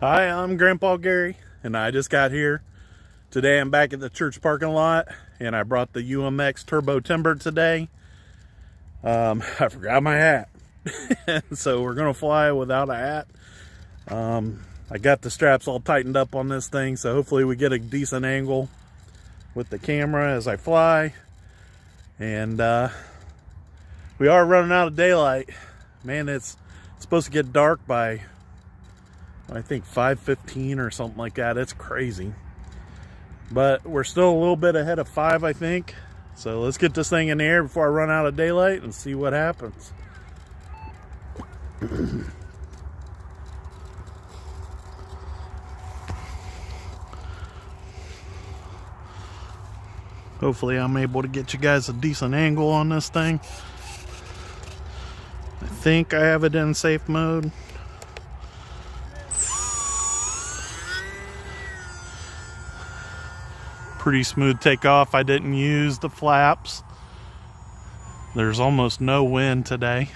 Hi, I'm Grandpa Gary, and I just got here. Today I'm back at the church parking lot, and I brought the UMX Turbo Timber today. I forgot my hat, so we're gonna fly without a hat. I got the straps all tightened up on this thing, so hopefully we get a decent angle with the camera as I fly. And we are running out of daylight. Man, it's supposed to get dark by I think 5:15 or something like that. It's crazy. But we're still a little bit ahead of 5, I think. So let's get this thing in the air before I run out of daylight and see what happens. Hopefully I'm able to get you guys a decent angle on this thing. I think I have it in safe mode. Pretty smooth takeoff. I didn't use the flaps. There's almost no wind today.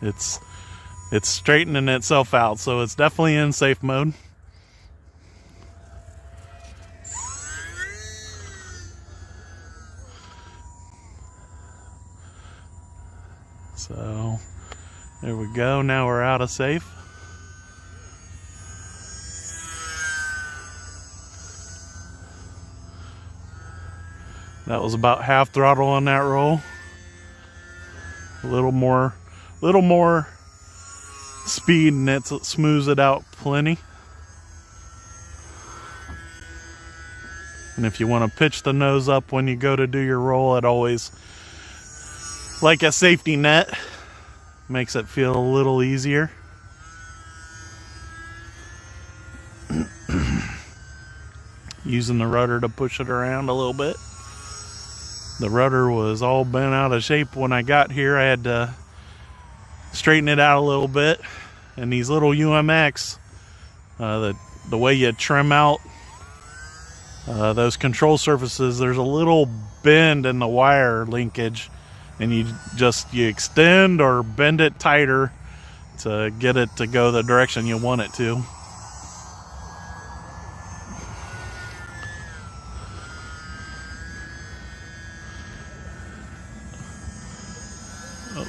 It's straightening itself out, so it's definitely in safe mode. So there we go. Now we're out of safe. That was about half throttle on that roll. A little more speed and it smooths it out plenty. And if you want to pitch the nose up when you go to do your roll, it always, like a safety net, makes it feel a little easier. Using the rudder to push it around a little bit. The rudder was all bent out of shape when I got here. I had to straighten it out a little bit. And these little UMX, the way you trim out those control surfaces, there's a little bend in the wire linkage. And you extend or bend it tighter to get it to go the direction you want it to. Oh.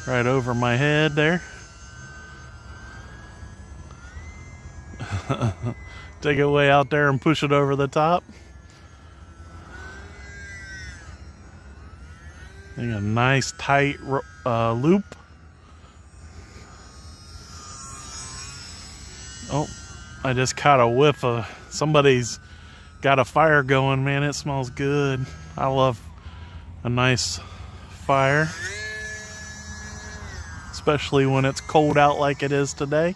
Right over my head there. Take it way out there and push it over the top. A nice tight loop. Oh, I just caught a whiff of somebody's got a fire going. Man, it smells good. I love a nice fire, especially when it's cold out like it is today.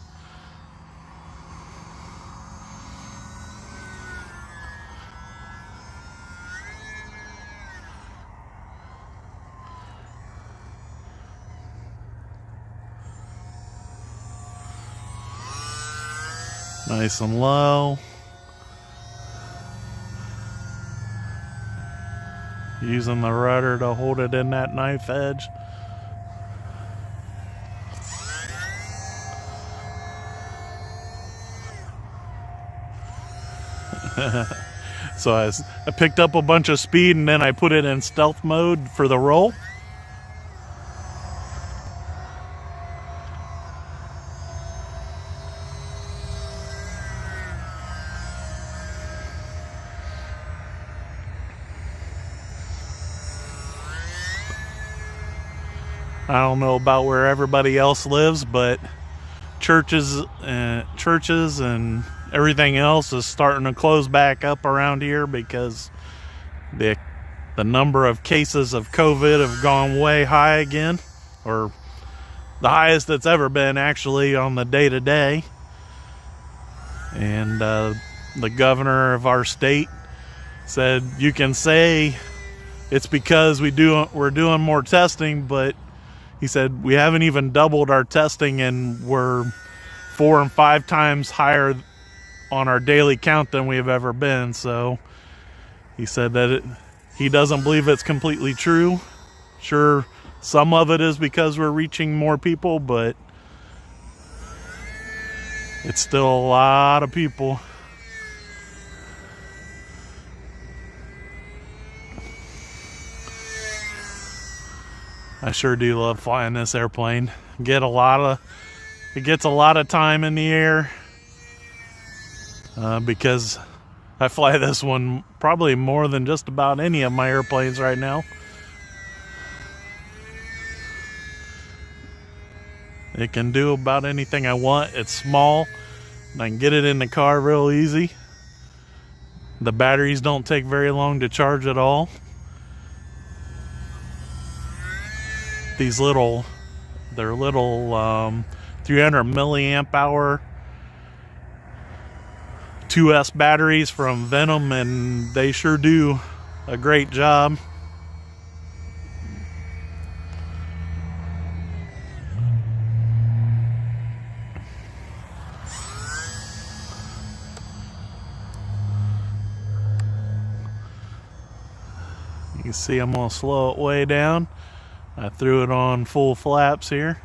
Nice and low. Using the rudder to hold it in that knife edge. So I picked up a bunch of speed and then I put it in stealth mode for the roll. I don't know about where everybody else lives, but churches and everything else is starting to close back up around here because the number of cases of COVID have gone way high again, or the highest it's ever been actually on the day-to-day. And the governor of our state said you can say it's because we're doing more testing, but he said we haven't even doubled our testing and we're 4 and 5 times higher on our daily count than we have ever been. So he said that He doesn't believe it's completely true. Sure, some of it is because we're reaching more people, but it's still a lot of people. I sure do love flying this airplane. It gets a lot of time in the air because I fly this one probably more than just about any of my airplanes right now. It can do about anything I want. It's small, and I can get it in the car real easy. The batteries don't take very long to charge at all. They're little 300 milliamp hour 2S batteries from Venom, and they sure do a great job. You can see I'm gonna slow it way down. I threw it on full flaps here.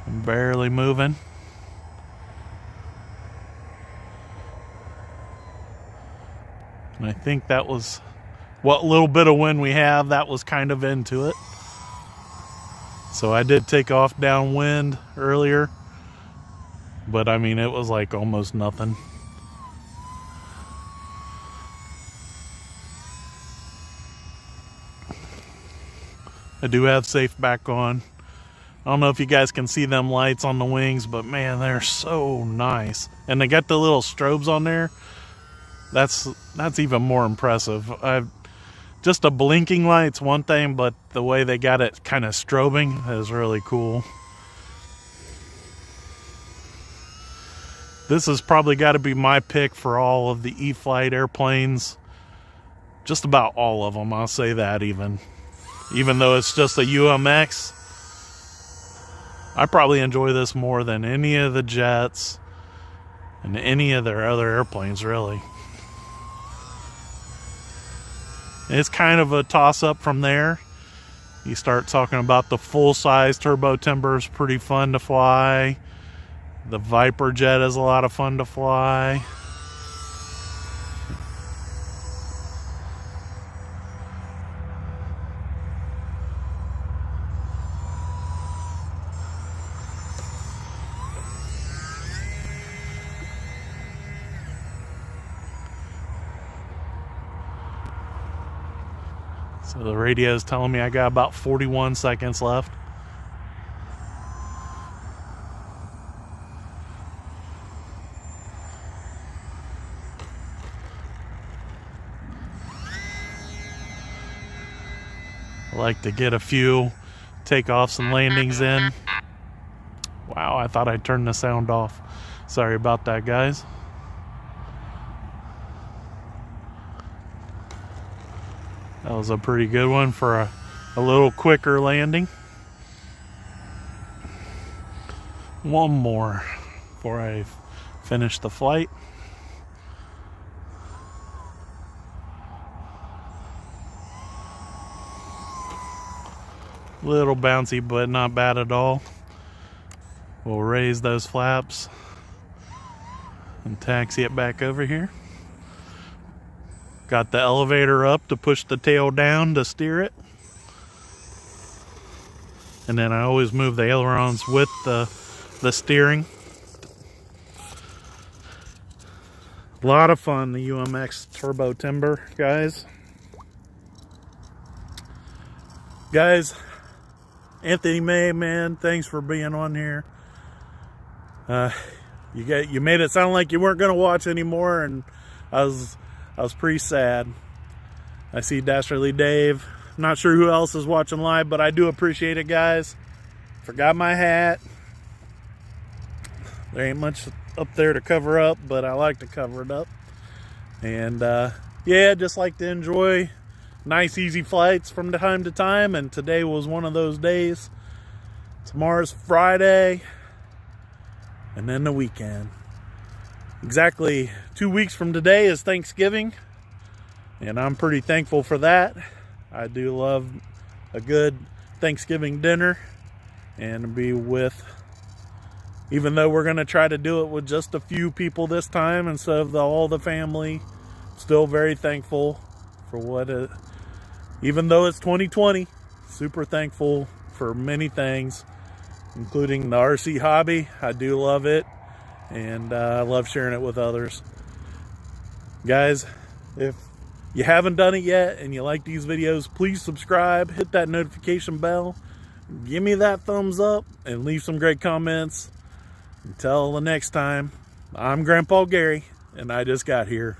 I'm barely moving. And I think that was what little bit of wind we have, that was kind of into it. So I did take off downwind earlier, but I mean, it was like almost nothing. I do have safe back on. I don't know if you guys can see them lights on the wings, but man, they're so nice. And they got the little strobes on there. That's even more impressive. Just a blinking light's one thing, but the way they got it kind of strobing is really cool. This has probably got to be my pick for all of the E-flite airplanes. Just about all of them, I'll say that even though it's just a UMX. I probably enjoy this more than any of the jets and any of their other airplanes, really. It's kind of a toss-up from there. You start talking about the full-size Turbo Timber is pretty fun to fly. The Viper jet is a lot of fun to fly. So the radio is telling me I got about 41 seconds left. I like to get a few takeoffs and landings in. Wow, I thought I'd turn the sound off. Sorry about that, guys. That was a pretty good one for a little quicker landing. One more before I finish the flight. Little bouncy, but not bad at all. We'll raise those flaps and taxi it back over here. Got the elevator up to push the tail down to steer it. And then I always move the ailerons with the steering. A lot of fun, the UMX Turbo Timber, guys. Guys, Anthony May, man, thanks for being on here. You made it sound like you weren't going to watch anymore, and I was pretty sad. I see Dasherly Dave. Not sure who else is watching live, but I do appreciate it, guys. Forgot my hat. There ain't much up there to cover up, but I like to cover it up. And yeah, just like to enjoy nice, easy flights from time to time, and today was one of those days. Tomorrow's Friday, and then the weekend. Exactly 2 weeks from today is Thanksgiving. and I'm pretty thankful for that. I do love a good Thanksgiving dinner and be with, even though we're going to try to do it with just a few people this time instead of all the family, still very thankful for what it, even though it's 2020, super thankful for many things, including the RC hobby. I do love it, and I love sharing it with others. Guys, if you haven't done it yet and you like these videos, please subscribe, hit that notification bell, give me that thumbs up, and leave some great comments. Until the next time, I'm Grandpa Gary, and I just got here.